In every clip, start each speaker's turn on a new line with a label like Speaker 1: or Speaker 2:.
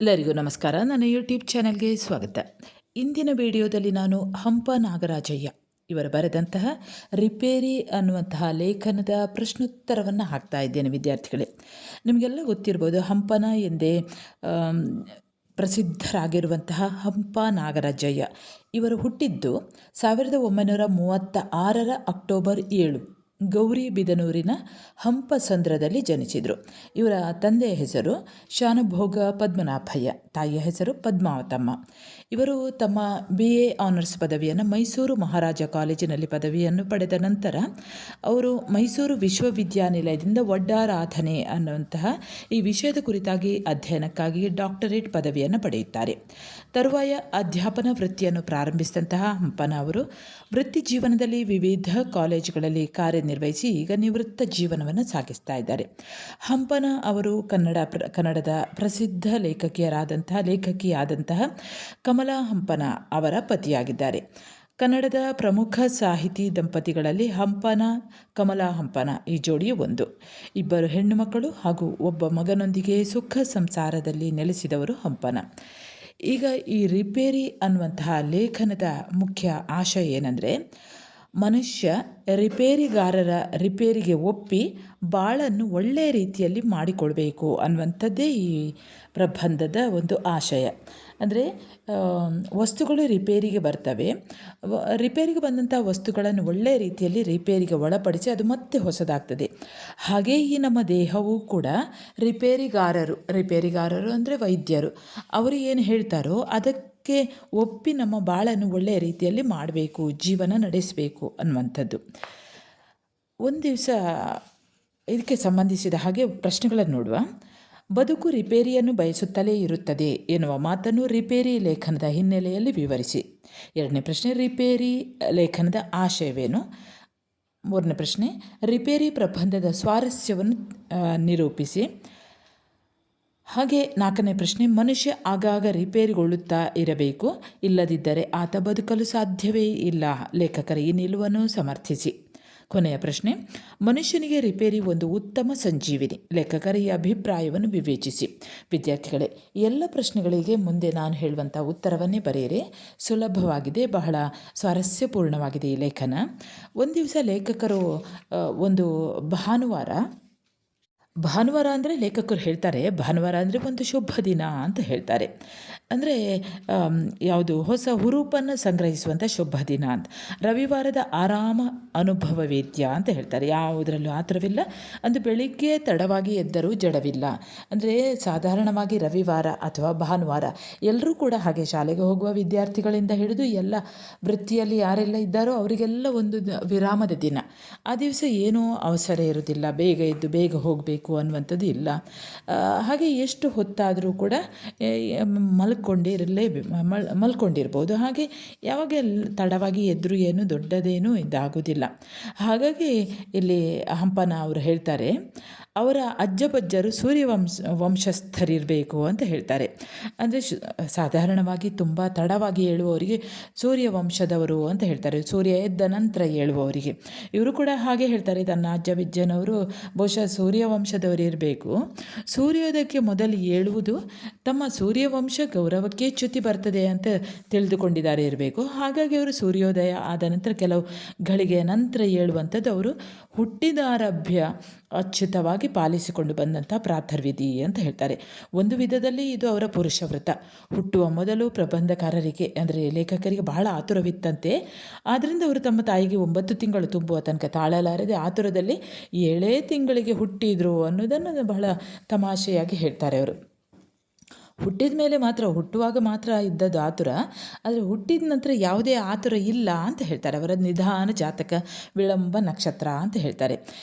Speaker 1: ಎಲ್ಲರಿಗೂ ನಮಸ್ಕಾರ. ನನ್ನ ಯೂಟ್ಯೂಬ್ ಚಾನೆಲ್ಗೆ ಸ್ವಾಗತ. ಇಂದಿನ ವಿಡಿಯೋದಲ್ಲಿ ನಾನು ಹಂಪ ನಾಗರಾಜಯ್ಯ ಇವರು ಬರೆದಂತಹ ರಿಪೇರಿ ಅನ್ನುವಂತಹ ಲೇಖನದ ಪ್ರಶ್ನೋತ್ತರವನ್ನು ಹಾಕ್ತಾ ಇದ್ದೇನೆ ವಿದ್ಯಾರ್ಥಿಗಳೇ. ನಿಮಗೆಲ್ಲ ಗೊತ್ತಿರ್ಬೋದು, ಹಂಪನ ಎಂದೇ ಪ್ರಸಿದ್ಧರಾಗಿರುವಂತಹ ಹಂಪ ನಾಗರಾಜಯ್ಯ ಇವರು ಹುಟ್ಟಿದ್ದು 1936 ಅಕ್ಟೋಬರ್ 7 ಗೌರಿಬಿದನೂರಿನ ಹಂಪಸಂದ್ರದಲ್ಲಿ ಜನಿಸಿದರು. ಇವರ ತಂದೆಯ ಹೆಸರು ಶಾನುಭೋಗ ಪದ್ಮನಾಭಯ್ಯ, ತಾಯಿಯ ಹೆಸರು ಪದ್ಮಾವತಮ್ಮ. ಇವರು ತಮ್ಮ BA ಆನರ್ಸ್ ಪದವಿಯನ್ನು ಮೈಸೂರು ಮಹಾರಾಜ ಕಾಲೇಜಿನಲ್ಲಿ ಪದವಿಯನ್ನು ಪಡೆದ ನಂತರ ಅವರು ಮೈಸೂರು ವಿಶ್ವವಿದ್ಯಾನಿಲಯದಿಂದ ಒಡ್ಡಾರಾಧನೆ ಅನ್ನುವಂತಹ ಈ ವಿಷಯದ ಕುರಿತಾಗಿ ಅಧ್ಯಯನಕ್ಕಾಗಿ ಡಾಕ್ಟರೇಟ್ ಪದವಿಯನ್ನು ಪಡೆಯುತ್ತಾರೆ. ತರುವಾಯ ಅಧ್ಯಾಪನ ವೃತ್ತಿಯನ್ನು ಪ್ರಾರಂಭಿಸಿದಂತಹ ಹಂಪನ ಅವರು ವೃತ್ತಿ ಜೀವನದಲ್ಲಿ ವಿವಿಧ ಕಾಲೇಜುಗಳಲ್ಲಿ ಕಾರ್ಯನಿರ್ವಹಿಸಿ ಈಗ ನಿವೃತ್ತ ಜೀವನವನ್ನು ಸಾಗಿಸ್ತಾ ಇದ್ದಾರೆ. ಹಂಪನ ಅವರು ಕನ್ನಡದ ಪ್ರಸಿದ್ಧ ಲೇಖಕಿಯಾದಂತಹ ಕಮಲಾ ಹಂಪನ ಅವರ ಪತಿಯಾಗಿದ್ದಾರೆ. ಕನ್ನಡದ ಪ್ರಮುಖ ಸಾಹಿತಿ ದಂಪತಿಗಳಲ್ಲಿ ಹಂಪನ ಕಮಲಾ ಹಂಪನ ಈ ಜೋಡಿಯು ಒಂದು. ಇಬ್ಬರು ಹೆಣ್ಣು ಮಕ್ಕಳು ಹಾಗೂ ಒಬ್ಬ ಮಗನೊಂದಿಗೆ ಸುಖ ಸಂಸಾರದಲ್ಲಿ ನೆಲೆಸಿದವರು ಹಂಪನ. ಈಗ ಈ ರಿಪೇರಿ ಅನ್ನುವಂತಹ ಲೇಖನದ ಮುಖ್ಯ ಆಶಯ ಏನಂದರೆ, ಮನುಷ್ಯ ರಿಪೇರಿಗಾರರ ರಿಪೇರಿಗೆ ಒಪ್ಪಿ ಬಾಳನ್ನು ಒಳ್ಳೆಯ ರೀತಿಯಲ್ಲಿ ಮಾಡಿಕೊಳ್ಬೇಕು ಅನ್ನುವಂಥದ್ದೇ ಈ ಪ್ರಬಂಧದ ಒಂದು ಆಶಯ. ಅಂದರೆ ವಸ್ತುಗಳು ರಿಪೇರಿಗೆ ಬರ್ತವೆ. ರಿಪೇರಿಗೆ ಬಂದಂಥ ವಸ್ತುಗಳನ್ನು ಒಳ್ಳೆಯ ರೀತಿಯಲ್ಲಿ ರಿಪೇರಿಗೆ ಒಳಪಡಿಸಿ ಅದು ಮತ್ತೆ ಹೊಸದಾಗ್ತದೆ. ಹಾಗೇ ಈ ನಮ್ಮ ದೇಹವೂ ಕೂಡ ರಿಪೇರಿಗಾರರು ಅಂದರೆ ವೈದ್ಯರು, ಅವರು ಏನು ಹೇಳ್ತಾರೋ ಅದಕ್ಕೆ ಒಪ್ಪಿ ನಮ್ಮ ಬಾಳನ್ನು ಒಳ್ಳೆಯ ರೀತಿಯಲ್ಲಿ ಮಾಡಬೇಕು, ಜೀವನ ನಡೆಸಬೇಕು ಅನ್ನುವಂಥದ್ದು. ಒಂದು ದಿವಸ ಇದಕ್ಕೆ ಸಂಬಂಧಿಸಿದ ಹಾಗೆ ಪ್ರಶ್ನೆಗಳನ್ನು ನೋಡುವ. ಬದುಕು ರಿಪೇರಿಯನ್ನು ಬಯಸುತ್ತಲೇ ಇರುತ್ತದೆ ಎನ್ನುವ ಮಾತನ್ನು ರಿಪೇರಿ ಲೇಖನದ ಹಿನ್ನೆಲೆಯಲ್ಲಿ ವಿವರಿಸಿ. ಎರಡನೇ ಪ್ರಶ್ನೆ, ರಿಪೇರಿ ಲೇಖನದ ಆಶಯವೇನು? ಮೂರನೇ ಪ್ರಶ್ನೆ, ರಿಪೇರಿ ಪ್ರಬಂಧದ ಸ್ವಾರಸ್ಯವನ್ನು ನಿರೂಪಿಸಿ. ಹಾಗೆ ನಾಲ್ಕನೇ ಪ್ರಶ್ನೆ, ಮನುಷ್ಯ ಆಗಾಗ ರಿಪೇರಿಗೊಳ್ಳುತ್ತಾ ಇರಬೇಕು, ಇಲ್ಲದಿದ್ದರೆ ಆತ ಬದುಕಲು ಸಾಧ್ಯವೇ ಇಲ್ಲ. ಲೇಖಕರ ಈ ನಿಲುವನ್ನು ಸಮರ್ಥಿಸಿ. ಕೊನೆಯ ಪ್ರಶ್ನೆ, ಮನುಷ್ಯನಿಗೆ ರಿಪೇರಿ ಒಂದು ಉತ್ತಮ ಸಂಜೀವಿನಿ. ಲೇಖಕರ ಈ ಅಭಿಪ್ರಾಯವನ್ನು ವಿವೇಚಿಸಿ. ವಿದ್ಯಾರ್ಥಿಗಳೇ, ಎಲ್ಲ ಪ್ರಶ್ನೆಗಳಿಗೆ ಮುಂದೆ ನಾನು ಹೇಳುವಂಥ ಉತ್ತರವನ್ನೇ ಬರೆಯಿರಿ. ಸುಲಭವಾಗಿದೆ, ಬಹಳ ಸ್ವಾರಸ್ಯಪೂರ್ಣವಾಗಿದೆ ಈ ಲೇಖನ. ಒಂದು ದಿವಸ ಲೇಖಕರು ಒಂದು ಭಾನುವಾರ ಅಂದರೆ ಲೇಖಕರು ಹೇಳ್ತಾರೆ, ಭಾನುವಾರ ಅಂದರೆ ಒಂದು ಶುಭ ದಿನ ಅಂತ ಹೇಳ್ತಾರೆ. ಅಂದರೆ ಯಾವುದು ಹೊಸ ಹುರುಪನ್ನು ಸಂಗ್ರಹಿಸುವಂಥ ಶುಭ ದಿನ ಅಂತ. ರವಿವಾರದ ಆರಾಮ ಅನುಭವ ವೇದ್ಯ ಅಂತ ಹೇಳ್ತಾರೆ. ಯಾವುದರಲ್ಲೂ ಆತರವಿಲ್ಲ, ಅಂದು ಬೆಳಿಗ್ಗೆ ತಡವಾಗಿ ಎದ್ದರೂ ಜಡವಿಲ್ಲ. ಅಂದರೆ ಸಾಧಾರಣವಾಗಿ ರವಿವಾರ ಅಥವಾ ಭಾನುವಾರ ಎಲ್ಲರೂ ಕೂಡ ಹಾಗೆ ಶಾಲೆಗೆ ಹೋಗುವ ವಿದ್ಯಾರ್ಥಿಗಳಿಂದ ಹಿಡಿದು ಎಲ್ಲ ವೃತ್ತಿಯಲ್ಲಿ ಯಾರೆಲ್ಲ ಇದ್ದಾರೋ ಅವರಿಗೆಲ್ಲ ಒಂದು ವಿರಾಮದ ದಿನ. ಆ ದಿವಸ ಏನೂ ಅವಸರ ಇರೋದಿಲ್ಲ, ಬೇಗ ಎದ್ದು ಬೇಗ ಹೋಗಬೇಕು ಅನ್ನುವಂಥದ್ದು ಇಲ್ಲ. ಹಾಗೆ ಎಷ್ಟು ಹೊತ್ತಾದರೂ ಕೂಡ ಮಲ್ಕೊಂಡಿರ್ಬೋದು. ಹಾಗೆ ಯಾವಾಗ ತಡವಾಗಿ ಎದ್ದರೂ ಏನು ದೊಡ್ಡದೇನೂ ಇದಾಗೋದಿಲ್ಲ. ಹಾಗಾಗಿ ಇಲ್ಲಿ ಹಂಪನ ಅವರು ಹೇಳ್ತಾರೆ, ಅವರ ಅಜ್ಜಬಜ್ಜರು ವಂಶಸ್ಥರಿರಬೇಕು ಅಂತ ಹೇಳ್ತಾರೆ. ಅಂದರೆ ಸಾಧಾರಣವಾಗಿ ತುಂಬ ತಡವಾಗಿ ಏಳುವವರಿಗೆ ಸೂರ್ಯವಂಶದವರು ಅಂತ ಹೇಳ್ತಾರೆ, ಸೂರ್ಯ ಎದ್ದ ನಂತರ ಏಳುವವರಿಗೆ. ಇವರು ಕೂಡ ಹಾಗೆ ಹೇಳ್ತಾರೆ, ತನ್ನ ಅಜ್ಜಬಿಜ್ಜನವರು ಬಹುಶಃ ಸೂರ್ಯವಂಶದವರು ಇರಬೇಕು. ಸೂರ್ಯೋದಯಕ್ಕೆ ಮೊದಲು ಏಳುವುದು ತಮ್ಮ ಸೂರ್ಯವಂಶ ಗೌರವಕ್ಕೆ ಚ್ಯುತಿ ಬರ್ತದೆ ಅಂತ ತಿಳಿದುಕೊಂಡಿದ್ದಾರೆ ಇರಬೇಕು. ಹಾಗಾಗಿ ಅವರು ಸೂರ್ಯೋದಯ ಆದ ನಂತರ ಕೆಲವು ಘಳಿಗೆಯ ನಂತರ ಏಳುವಂಥದ್ದು ಅವರು ಹುಟ್ಟಿದಾರಭ್ಯ ಅಚ್ಯುತವಾಗಿ ಪಾಲಿಸಿಕೊಂಡು ಬಂದಂಥ ಪ್ರಾತರ್ವಿಧಿ ಅಂತ ಹೇಳ್ತಾರೆ. ಒಂದು ವಿಧದಲ್ಲಿ ಇದು ಅವರ ಪುರುಷ ವ್ರತ. ಹುಟ್ಟುವ ಮೊದಲು ಪ್ರಬಂಧಕಾರರಿಗೆ ಅಂದರೆ ಲೇಖಕರಿಗೆ ಬಹಳ ಆತುರವಿತ್ತಂತೆ. ಆದ್ದರಿಂದ ಅವರು ತಮ್ಮ ತಾಯಿಗೆ 9 ತಿಂಗಳು ತುಂಬುವ ತನಕ ತಾಳಲಾರದೆ ಆತುರದಲ್ಲಿ 7 ತಿಂಗಳಿಗೆ ಹುಟ್ಟಿದ್ರು ಅನ್ನೋದನ್ನು ಬಹಳ ತಮಾಷೆಯಾಗಿ ಹೇಳ್ತಾರೆ ಅವರು. ಹುಟ್ಟುವಾಗ ಮಾತ್ರ ಇದ್ದದ್ದು ಆತುರ, ಆದರೆ ಹುಟ್ಟಿದ ನಂತರ ಯಾವುದೇ ಆತುರ ಇಲ್ಲ ಅಂತ ಹೇಳ್ತಾರೆ. ಅವರ ನಿಧಾನ ಜಾತಕ, ವಿಳಂಬ ನಕ್ಷತ್ರ ಅಂತ ಹೇಳ್ತಾರೆ.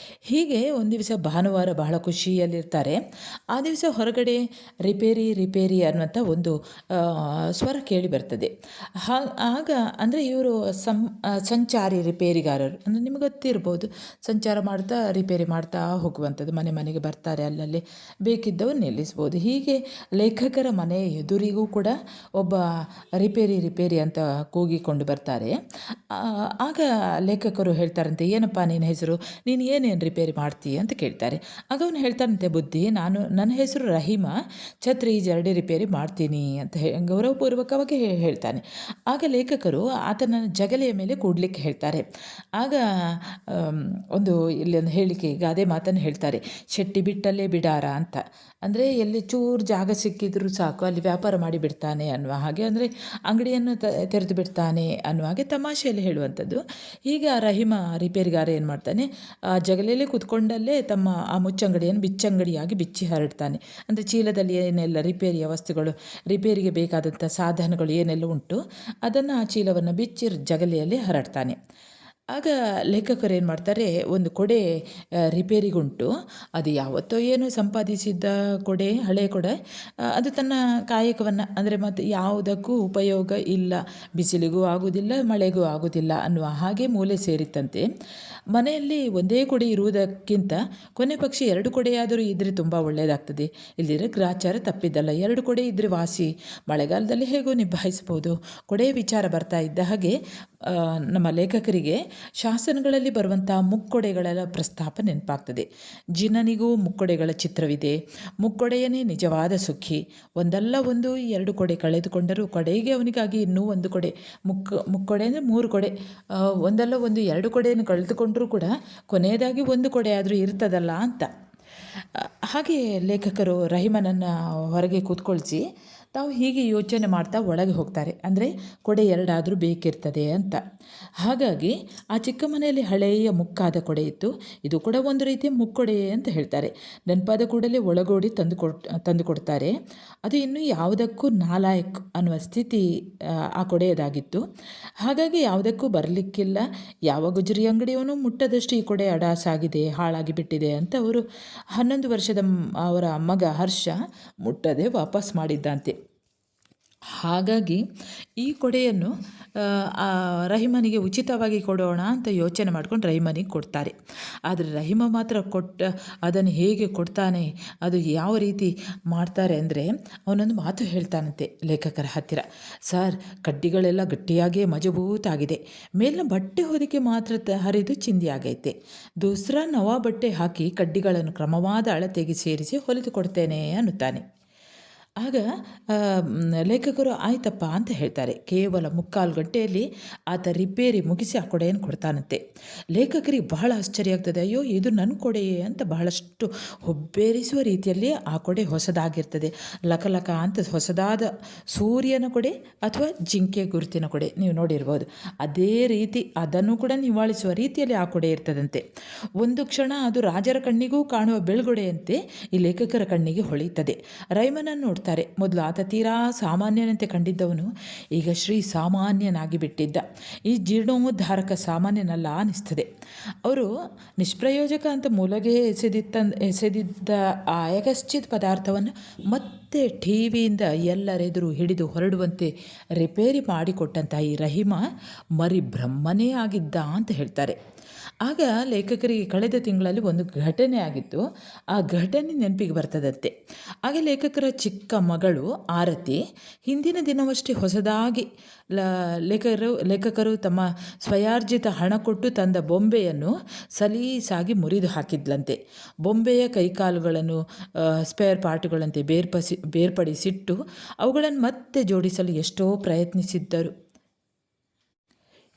Speaker 1: ಹೀಗೆ ಒಂದು ದಿವಸ ಭಾನುವಾರ ಬಹಳ ಖುಷಿಯಲ್ಲಿರ್ತಾರೆ. ಆ ದಿವಸ ಹೊರಗಡೆ ರಿಪೇರಿ ಅನ್ನುವಂಥ ಒಂದು ಸ್ವರ ಕೇಳಿ ಬರ್ತದೆ. ಆಗ ಅಂದರೆ ಇವರು ಸಂಚಾರಿ ರಿಪೇರಿಗಾರರು, ಅಂದರೆ ನಿಮಗೆ ಗೊತ್ತಿರ್ಬೋದು, ಸಂಚಾರ ಮಾಡ್ತಾ ರಿಪೇರಿ ಮಾಡ್ತಾ ಹೋಗುವಂಥದ್ದು. ಮನೆಗೆ ಬರ್ತಾರೆ, ಅಲ್ಲಲ್ಲಿ ಬೇಕಿದ್ದವರು ನಿಲ್ಲಿಸ್ಬೋದು. ಹೀಗೆ ಲೇಖಕರ ಲೇಖಕರ ಮನೆ ಎದುರಿಗೂ ಕೂಡ ಒಬ್ಬ ರಿಪೇರಿ ಅಂತ ಕೂಗಿಕೊಂಡು ಬರ್ತಾರೆ. ಆಗ ಲೇಖಕರು ಹೇಳ್ತಾರಂತೆ, ಏನಪ್ಪ ನಿನ್ನ ಹೆಸರು, ನೀನು ಏನೇನು ರಿಪೇರಿ ಮಾಡ್ತೀಯ ಅಂತ ಕೇಳ್ತಾರೆ. ಆಗ ಅವನು ಹೇಳ್ತಾರಂತೆ, ಬುದ್ಧಿ, ನನ್ನ ಹೆಸರು ರಹೀಮ, ಛತ್ರಿ ಜರಡಿ ರಿಪೇರಿ ಮಾಡ್ತೀನಿ ಅಂತ ಗೌರವಪೂರ್ವಕವಾಗಿ ಹೇಳ್ತಾನೆ. ಆಗ ಲೇಖಕರು ಆತನ ಜಗಲಿಯ ಮೇಲೆ ಕೂಡ್ಲಿಕ್ಕೆ ಹೇಳ್ತಾರೆ. ಆಗ ಒಂದು ಇಲ್ಲೊಂದು ಹೇಳಿಕೆ, ಗಾದೆ ಮಾತನ್ನು ಹೇಳ್ತಾರೆ, ಶೆಟ್ಟಿ ಬಿಟ್ಟಲ್ಲೇ ಬಿಡಾರ ಅಂತ. ಅಂದರೆ ಎಲ್ಲಿ ಚೂರು ಜಾಗ ಸಿಕ್ಕಿದ್ರೂ ಸಾಕು ಅಲ್ಲಿ ವ್ಯಾಪಾರ ಮಾಡಿ ಬಿಡ್ತಾನೆ ಅನ್ನುವ ಹಾಗೆ, ಅಂದರೆ ಅಂಗಡಿಯನ್ನು ತೆರೆದು ಬಿಡ್ತಾನೆ ಅನ್ನುವ ಹಾಗೆ ತಮಾಷೆಯಲ್ಲಿ ಹೇಳುವಂಥದ್ದು. ಈಗ ರಹೀಮ ರಿಪೇರಿಗಾರ ಏನು ಮಾಡ್ತಾನೆ, ಆ ಜಗಲಲ್ಲೇ ಕೂತ್ಕೊಂಡಲ್ಲೇ ತಮ್ಮ ಆ ಮುಚ್ಚಂಗಡಿಯನ್ನು ಬಿಚ್ಚಂಗಡಿಯಾಗಿ ಬಿಚ್ಚಿ ಹರಡ್ತಾನೆ. ಅಂದರೆ ಚೀಲದಲ್ಲಿ ಏನೆಲ್ಲ ರಿಪೇರಿಯ ವಸ್ತುಗಳು, ರಿಪೇರಿಗೆ ಬೇಕಾದಂಥ ಸಾಧನಗಳು ಏನೆಲ್ಲ ಉಂಟು ಅದನ್ನು ಆ ಚೀಲವನ್ನು ಬಿಚ್ಚಿ ಜಗಲಿಯಲ್ಲಿ ಹರಡ್ತಾನೆ. ಆಗ ಲೇಖಕರು ಏನು ಮಾಡ್ತಾರೆ, ಒಂದು ಕೊಡೆ ರಿಪೇರಿಗುಂಟು. ಅದು ಯಾವತ್ತೋ ಏನೋ ಸಂಪಾದಿಸಿದ್ದ ಕೊಡೆ, ಹಳೆಯ ಕೊಡೆ. ಅದು ತನ್ನ ಕಾಯಕವನ್ನು, ಅಂದರೆ ಮತ್ತು ಯಾವುದಕ್ಕೂ ಉಪಯೋಗ ಇಲ್ಲ, ಬಿಸಿಲಿಗೂ ಆಗುವುದಿಲ್ಲ, ಮಳೆಗೂ ಆಗುವುದಿಲ್ಲ ಅನ್ನುವ ಹಾಗೆ ಮೂಲೆ ಸೇರಿತ್ತಂತೆ. ಮನೆಯಲ್ಲಿ ಒಂದೇ ಕೊಡೆ ಇರುವುದಕ್ಕಿಂತ ಕೊನೆ ಪಕ್ಷಿ 2 ಕೊಡೆಯಾದರೂ ಇದ್ದರೆ ತುಂಬ ಒಳ್ಳೆಯದಾಗ್ತದೆ. ಇಲ್ಲಿದ್ರೆ ಗ್ರಾಚಾರ ತಪ್ಪಿದ್ದಲ್ಲ, 2 ಕೊಡೆ ಇದ್ದರೆ ವಾಸಿ, ಮಳೆಗಾಲದಲ್ಲಿ ಹೇಗೋ ನಿಭಾಯಿಸ್ಬೋದು. ಕೊಡೆಯ ವಿಚಾರ ಬರ್ತಾ ಇದ್ದ ಹಾಗೆ ನಮ್ಮ ಲೇಖಕರಿಗೆ ಶಾಸನಗಳಲ್ಲಿ ಬರುವಂಥ ಮುಕ್ಕೊಡೆಗಳೆಲ್ಲ ಪ್ರಸ್ತಾಪ ನೆನಪಾಗ್ತದೆ. ಜಿನನಿಗೂ ಮುಕ್ಕೊಡೆಗಳ ಚಿತ್ರವಿದೆ. ಮುಕ್ಕೊಡೆಯನೇ ನಿಜವಾದ ಸುಖಿ. ಒಂದಲ್ಲ ಒಂದು 2 ಕೊಡೆ ಕಳೆದುಕೊಂಡರೂ ಕೊಡೆಗೆ ಅವನಿಗಾಗಿ ಇನ್ನೂ 1 ಕೊಡೆ, ಮುಕ್ಕೊಡೆ ಅಂದರೆ 3 ಕೊಡೆ, ಒಂದಲ್ಲ ಒಂದು 2 ಕೊಡೆಯನ್ನು ಕಳೆದುಕೊಂಡರೂ ಕೂಡ ಕೊನೆಯದಾಗಿ 1 ಕೊಡೆ ಆದರೂ ಇರ್ತದಲ್ಲ ಅಂತ. ಹಾಗೆ ಲೇಖಕರು ರಹೀಮನನ್ನು ಹೊರಗೆ ಕೂತ್ಕೊಳಿಸಿ ತಾವು ಹೀಗೆ ಯೋಚನೆ ಮಾಡ್ತಾ ಒಳಗೆ ಹೋಗ್ತಾರೆ. ಅಂದರೆ ಕೊಡೆ 2 ಆದರೂ ಬೇಕಿರ್ತದೆ ಅಂತ. ಹಾಗಾಗಿ ಆ ಚಿಕ್ಕ ಮನೆಯಲ್ಲಿ ಹಳೆಯ ಮುಕ್ಕಾದ ಕೊಡೆ ಇತ್ತು. ಇದು ಕೂಡ ಒಂದು ರೀತಿಯ ಮುಕ್ಕೊಡೆ ಅಂತ ಹೇಳ್ತಾರೆ. ನೆನಪಾದ ಕೂಡಲೇ ಒಳಗೋಡಿ ತಂದು ಕೊಡ್ತಾರೆ. ಅದು ಇನ್ನೂ ಯಾವುದಕ್ಕೂ ನಾಲಾಯಕ್ ಅನ್ನುವ ಸ್ಥಿತಿ ಆ ಕೊಡೆಯದಾಗಿತ್ತು. ಹಾಗಾಗಿ ಯಾವುದಕ್ಕೂ ಬರಲಿಕ್ಕಿಲ್ಲ, ಯಾವ ಗುಜರಿ ಅಂಗಡಿಯವನು ಮುಟ್ಟದಷ್ಟು ಈ ಕೊಡೆ ಅಡಾಸಾಗಿದೆ, ಹಾಳಾಗಿ ಬಿಟ್ಟಿದೆ ಅಂತ ಅವರು 11 ವರ್ಷದ ಅವರ ಮಗ ಹರ್ಷ ಮುಟ್ಟದೆ ವಾಪಸ್ ಮಾಡಿದ್ದಂತೆ. ಹಾಗಾಗಿ ಈ ಕೊಡೆಯನ್ನು ರಹೀಮನಿಗೆ ಉಚಿತವಾಗಿ ಕೊಡೋಣ ಅಂತ ಯೋಚನೆ ಮಾಡ್ಕೊಂಡು ರಹೀಮನಿಗೆ ಕೊಡ್ತಾರೆ. ಆದರೆ ರಹೀಮ ಮಾತ್ರ ಅದನ್ನು ಹೇಗೆ ಕೊಡ್ತಾನೆ, ಅದು ಯಾವ ರೀತಿ ಮಾಡ್ತಾರೆ ಅಂದರೆ, ಅವನೊಂದು ಮಾತು ಹೇಳ್ತಾನಂತೆ ಲೇಖಕರ ಹತ್ತಿರ, ಸರ್, ಕಡ್ಡಿಗಳೆಲ್ಲ ಗಟ್ಟಿಯಾಗೇ ಮಜಬೂತಾಗಿದೆ, ಮೇಲಿನ ಬಟ್ಟೆ ಹೊದಿಕೆ ಮಾತ್ರ ಹರಿದು ಚಿಂದಿ ಆಗೈತೆ. ದೂಸರಾ ನವ ಬಟ್ಟೆ ಹಾಕಿ ಕಡ್ಡಿಗಳನ್ನು ಕ್ರಮವಾದ ಅಳತೆಗೆ ಸೇರಿಸಿ ಹೊಲಿದು ಕೊಡ್ತೇನೆ ಅನ್ನುತ್ತಾನೆ. ಆಗ ಲೇಖಕರು ಆಯ್ತಪ್ಪ ಅಂತ ಹೇಳ್ತಾರೆ. ಕೇವಲ 3/4 ಗಂಟೆಯಲ್ಲಿ ಆತ ರಿಪೇರಿ ಮುಗಿಸಿ ಆ ಕೊಡೆಯನ್ನು ಕೊಡ್ತಾನಂತೆ. ಲೇಖಕರಿಗೆ ಬಹಳ ಆಶ್ಚರ್ಯ ಆಗ್ತದೆ. ಅಯ್ಯೋ, ಇದು ನನ್ನ ಕೊಡೆಯೇ ಅಂತ ಬಹಳಷ್ಟು ಹೊಬ್ಬೇರಿಸುವ ರೀತಿಯಲ್ಲಿ ಆ ಕೊಡೆ ಹೊಸದಾಗಿರ್ತದೆ. ಲಕಲಕ ಅಂತ ಹೊಸದಾದ ಸೂರ್ಯನ ಕೊಡೆ ಅಥವಾ ಜಿಂಕೆ ಗುರುತಿನ ಕೊಡೆ ನೀವು ನೋಡಿರ್ಬೋದು. ಅದೇ ರೀತಿ ಅದನ್ನು ಕೂಡ ನಿವಾಳಿಸುವ ರೀತಿಯಲ್ಲಿ ಆ ಕೊಡೆ ಇರ್ತದಂತೆ. ಒಂದು ಕ್ಷಣ ಅದು ರಾಜರ ಕಣ್ಣಿಗೂ ಕಾಣುವ ಬೆಳ್ಗೊಡೆಯಂತೆ ಈ ಲೇಖಕರ ಕಣ್ಣಿಗೆ ಹೊಳೆಯುತ್ತದೆ. ರಹೀಮನನ್ನು ನೋಡ್ತಾರೆ. ಮೊದಲು ಆತ ತೀರಾ ಸಾಮಾನ್ಯನಂತೆ ಕಂಡಿದ್ದವನು ಈಗ ಶ್ರೀ ಸಾಮಾನ್ಯನಾಗಿ ಬಿಟ್ಟಿದ್ದ. ಈ ಜೀರ್ಣೋದ್ಧಾರಕ ಸಾಮಾನ್ಯನಲ್ಲ ಅನ್ನಿಸ್ತದೆ. ಅವರು ನಿಷ್ಪ್ರಯೋಜಕ ಅಂತ ಮೂಲೆಗೆ ಎಸೆದಿದ್ದ ಆ ಯಕಶ್ಚಿತ್ ಪದಾರ್ಥವನ್ನು ಮತ್ತೆ ಟಿವಿಯಿಂದ ಎಲ್ಲರೆದುರು ಹಿಡಿದು ಹೊರಡುವಂತೆ ರಿಪೇರಿ ಮಾಡಿಕೊಟ್ಟಂಥ ಈ ರಹೀಮ ಮರಿ ಬ್ರಹ್ಮನೇ ಆಗಿದ್ದ ಅಂತ ಹೇಳ್ತಾರೆ. ಆಗ ಲೇಖಕರಿಗೆ ಕಳೆದ ತಿಂಗಳಲ್ಲಿ ಒಂದು ಘಟನೆ ಆಗಿತ್ತು. ಆ ಘಟನೆ ನೆನಪಿಗೆ ಬರ್ತದಂತೆ. ಆಗ ಲೇಖಕರ ಚಿಕ್ಕ ಮಗಳು ಆರತಿ ಹಿಂದಿನ ದಿನವಷ್ಟೇ ಹೊಸದಾಗಿ ಲೇಖಕರು ತಮ್ಮ ಸ್ವಯಾರ್ಜಿತ ಹಣ ಕೊಟ್ಟು ತಂದ ಬೊಂಬೆಯನ್ನು ಸಲೀಸಾಗಿ ಮುರಿದು ಹಾಕಿದ್ಲಂತೆ. ಬೊಂಬೆಯ ಕೈಕಾಲುಗಳನ್ನು ಸ್ಪೇರ್ ಪಾರ್ಟ್ಗಳಂತೆ ಬೇರ್ಪಡಿಸಿಟ್ಟು ಅವುಗಳನ್ನು ಮತ್ತೆ ಜೋಡಿಸಲು ಎಷ್ಟೋ ಪ್ರಯತ್ನಿಸಿದ್ದರು.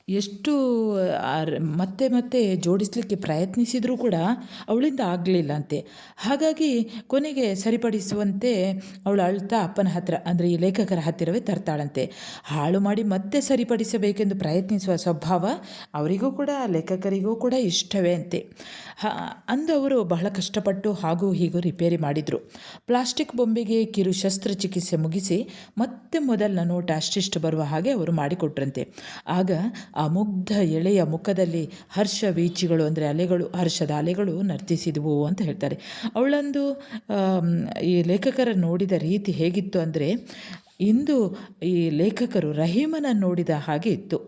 Speaker 1: ಎಷ್ಟು ಮತ್ತೆ ಮತ್ತೆ ಜೋಡಿಸಲಿಕ್ಕೆ ಪ್ರಯತ್ನಿಸಿದರೂ ಕೂಡ ಅವಳಿಂದ ಆಗಲಿಲ್ಲ ಅಂತೆ. ಹಾಗಾಗಿ ಕೊನೆಗೆ ಸರಿಪಡಿಸುವಂತೆ ಅವಳು ಅಳ್ತಾ ಅಪ್ಪನ ಹತ್ರ, ಅಂದರೆ ಈ ಲೇಖಕರ ಹತ್ತಿರವೇ ತರ್ತಾಳಂತೆ. ಹಾಳು ಮಾಡಿ ಮತ್ತೆ ಸರಿಪಡಿಸಬೇಕೆಂದು ಪ್ರಯತ್ನಿಸುವ ಸ್ವಭಾವ ಅವರಿಗೂ ಕೂಡ ಲೇಖಕರಿಗೂ ಕೂಡ ಇಷ್ಟವೇ ಅಂತೆ. ಅಂದವರು ಬಹಳ ಕಷ್ಟಪಟ್ಟು ಹಾಗೂ ಹೀಗೂ ರಿಪೇರಿ ಮಾಡಿದರು. ಪ್ಲಾಸ್ಟಿಕ್ ಬೊಂಬೆಗೆ ಕಿರು ಶಸ್ತ್ರಚಿಕಿತ್ಸೆ ಮುಗಿಸಿ ಮತ್ತೆ ಮೊದಲನ ನೋಟ ಅಷ್ಟಿಷ್ಟು ಬರುವ ಹಾಗೆ ಅವರು ಮಾಡಿಕೊಟ್ರಂತೆ. ಆಗ ಆ ಮುಗ್ಧ ಎಳೆಯ ಮುಖದಲ್ಲಿ ಹರ್ಷ ವೀಚಿಗಳು, ಅಂದರೆ ಅಲೆಗಳು, ಹರ್ಷದ ಅಲೆಗಳು ನರ್ತಿಸಿದವು ಅಂತ ಹೇಳ್ತಾರೆ. ಅವಳಂದು ಈ ಲೇಖಕರ ನೋಡಿದ ರೀತಿ ಹೇಗಿತ್ತು ಅಂದರೆ, ಇಂದು ಈ ಲೇಖಕರು ರಹೀಮನನ್ನು ನೋಡಿದ ಹಾಗೆ ಇತ್ತು.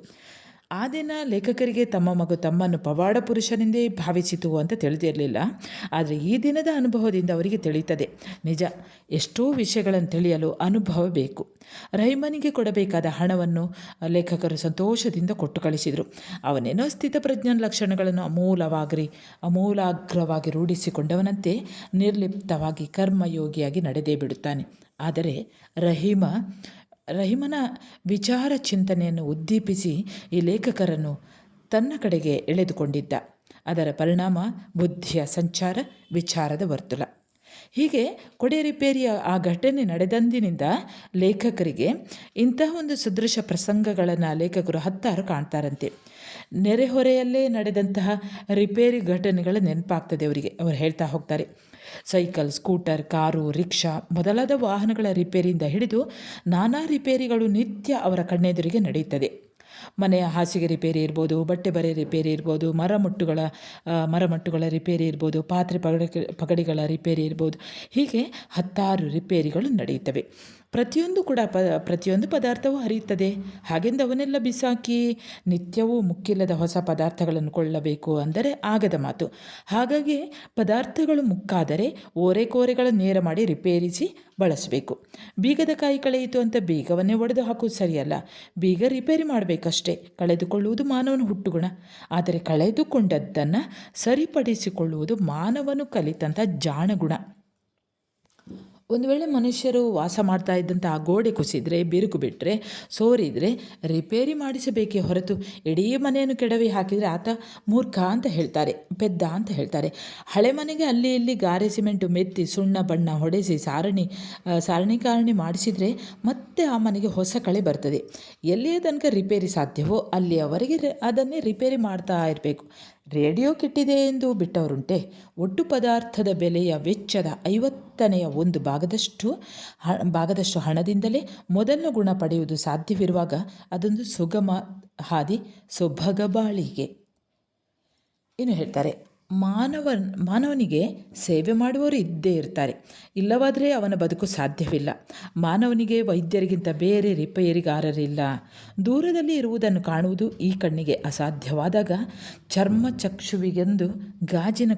Speaker 1: ಆ ದಿನ ಲೇಖಕರಿಗೆ ತಮ್ಮ ಮಗು ತಮ್ಮನ್ನು ಪವಾಡ ಪುರುಷನೆಂದೇ ಭಾವಿಸಿತು ಅಂತ ತಿಳಿದಿರಲಿಲ್ಲ. ಆದರೆ ಈ ದಿನದ ಅನುಭವದಿಂದ ಅವರಿಗೆ ತಿಳಿಯುತ್ತದೆ, ನಿಜ, ಎಷ್ಟೋ ವಿಷಯಗಳನ್ನು ತಿಳಿಯಲು ಅನುಭವ ಬೇಕು. ರಹೀಮನಿಗೆ ಕೊಡಬೇಕಾದ ಹಣವನ್ನು ಲೇಖಕರು ಸಂತೋಷದಿಂದ ಕೊಟ್ಟು ಕಳಿಸಿದರು. ಅವನೇನೋ ಸ್ಥಿತಪ್ರಜ್ಞಾನ ಲಕ್ಷಣಗಳನ್ನು ಅಮೂಲಾಗ್ರವಾಗಿ ರೂಢಿಸಿಕೊಂಡವನಂತೆ ನಿರ್ಲಿಪ್ತವಾಗಿ ಕರ್ಮಯೋಗಿಯಾಗಿ ನಡೆದೇ ಬಿಡುತ್ತಾನೆ. ಆದರೆ ರಹೀಮನ ವಿಚಾರ ಚಿಂತನೆಯನ್ನು ಉದ್ದೀಪಿಸಿ ಈ ಲೇಖಕರನ್ನು ತನ್ನ ಕಡೆಗೆ ಎಳೆದುಕೊಂಡಿದ್ದ. ಅದರ ಪರಿಣಾಮ ಬುದ್ಧಿಯ ಸಂಚಾರ, ವಿಚಾರದ ವರ್ತುಲ. ಹೀಗೆ ಕೊಡೆ ರಿಪೇರಿಯ ಆ ಘಟನೆ ನಡೆದಂದಿನಿಂದ ಲೇಖಕರಿಗೆ ಇಂತಹ ಒಂದು ಸದೃಶ ಪ್ರಸಂಗಗಳನ್ನು ಲೇಖಕರು ಹತ್ತಾರು ಕಾಣ್ತಾರಂತೆ. ನೆರೆಹೊರೆಯಲ್ಲೇ ನಡೆದಂತಹ ರಿಪೇರಿ ಘಟನೆಗಳ ನೆನಪಾಗ್ತದೆ ಅವರಿಗೆ. ಅವರು ಹೇಳ್ತಾ ಹೋಗ್ತಾರೆ, ಸೈಕಲ್, ಸ್ಕೂಟರ್, ಕಾರು, ರಿಕ್ಷಾ ಮೊದಲಾದ ವಾಹನಗಳ ರಿಪೇರಿಯಿಂದ ಹಿಡಿದು ನಾನಾ ರಿಪೇರಿಗಳು ನಿತ್ಯ ಅವರ ಕಣ್ಣೆದುರಿಗೆ ನಡೆಯುತ್ತದೆ. ಮನೆಯ ಹಾಸಿಗೆ ರಿಪೇರಿ ಇರ್ಬೋದು, ಬಟ್ಟೆ ಬರೆ ರಿಪೇರಿ ಇರ್ಬೋದು, ಮರಮಟ್ಟುಗಳ ರಿಪೇರಿ ಇರ್ಬೋದು, ಪಾತ್ರೆ ಪಗಡಿಗಳ ರಿಪೇರಿ ಇರ್ಬೋದು. ಹೀಗೆ ಹತ್ತಾರು ರಿಪೇರಿಗಳು ನಡೆಯುತ್ತವೆ. ಪ್ರತಿಯೊಂದು ಪದಾರ್ಥವೂ ಹರಿಯುತ್ತದೆ. ಹಾಗೆಂದು ಅವನ್ನೆಲ್ಲ ಬಿಸಾಕಿ ನಿತ್ಯವೂ ಮುಕ್ಕಿಲ್ಲದ ಹೊಸ ಪದಾರ್ಥಗಳನ್ನು ಕೊಳ್ಳಬೇಕು ಅಂದರೆ ಆಗದ ಮಾತು. ಹಾಗಾಗಿ ಪದಾರ್ಥಗಳು ಮುಕ್ಕಾದರೆ ಓರೆಕೋರೆಗಳ ನೇರ ಮಾಡಿ ರಿಪೇರಿಸಿ ಬಳಸಬೇಕು. ಬೀಗದ ಕಾಯಿ ಕಳೆಯಿತು ಅಂತ ಬೀಗವನ್ನೇ ಒಡೆದು ಹಾಕುವುದು ಸರಿಯಲ್ಲ. ಬೀಗ ರಿಪೇರಿ ಮಾಡಬೇಕಷ್ಟೇ. ಕಳೆದುಕೊಳ್ಳುವುದು ಮಾನವನ ಹುಟ್ಟುಗುಣ. ಆದರೆ ಕಳೆದುಕೊಂಡದ್ದನ್ನು ಸರಿಪಡಿಸಿಕೊಳ್ಳುವುದು ಮಾನವನು ಕಲಿತಂಥ ಜಾಣಗುಣ. ಒಂದು ವೇಳೆ ಮನುಷ್ಯರು ವಾಸ ಮಾಡ್ತಾ ಇದ್ದಂಥ ಆ ಗೋಡೆ ಕುಸಿದರೆ, ಬಿರುಕು ಬಿಟ್ಟರೆ, ಸೋರಿದರೆ ರಿಪೇರಿ ಮಾಡಿಸಬೇಕೇ ಹೊರತು ಇಡೀ ಮನೆಯನ್ನು ಕೆಡವಿ ಹಾಕಿದರೆ ಆತ ಮೂರ್ಖ ಅಂತ ಹೇಳ್ತಾರೆ, ಪೆದ್ದ ಅಂತ ಹೇಳ್ತಾರೆ. ಹಳೆ ಮನೆಗೆ ಅಲ್ಲಿ ಇಲ್ಲಿ ಗಾರೆ ಸಿಮೆಂಟು ಮೆತ್ತಿ ಸುಣ್ಣ ಬಣ್ಣ ಹೊಡೆಸಿ ಸಾರಣಿ ಮಾಡಿಸಿದರೆ ಮತ್ತೆ ಆ ಮನೆಗೆ ಹೊಸ ಕಳೆ ಬರ್ತದೆ. ಎಲ್ಲಿಯ ತನಕ ರಿಪೇರಿ ಸಾಧ್ಯವೋ ಅಲ್ಲಿಯವರೆಗೆ ಅದನ್ನೇ ರಿಪೇರಿ ಮಾಡ್ತಾ ಇರಬೇಕು. ರೇಡಿಯೋ ಕೆಟ್ಟಿದೆ ಎಂದು ಬಿಟ್ಟವರುಂಟೆ. ಒಟ್ಟು ಪದಾರ್ಥದ ಬೆಲೆಯ ವೆಚ್ಚದ 1/50 ಭಾಗದಷ್ಟು ಹಣದಿಂದಲೇ ಮೊದಲನೇ ಗುಣ ಪಡೆಯುವುದು ಸಾಧ್ಯವಿರುವಾಗ ಅದೊಂದು ಸುಗಮ ಹಾದಿ ಸೊಬಗ ಬಾಳಿಗೆ. ಇನ್ನು ಹೇಳ್ತಾರೆ, ಮಾನವನಿಗೆ ಸೇವೆ ಮಾಡುವವರು ಇದ್ದೇ ಇರ್ತಾರೆ. ಇಲ್ಲವಾದರೆ ಅವನ ಬದುಕು ಸಾಧ್ಯವಿಲ್ಲ. ಮಾನವನಿಗೆ ವೈದ್ಯರಿಗಿಂತ ಬೇರೆ ರಿಪೇರಿಗಾರರಿಲ್ಲ. ದೂರದಲ್ಲಿ ಇರುವುದನ್ನು ಕಾಣುವುದು ಈ ಕಣ್ಣಿಗೆ ಅಸಾಧ್ಯವಾದಾಗ ಚರ್ಮಚಕ್ಷುವಿಗೆಂದು ಗಾಜಿನ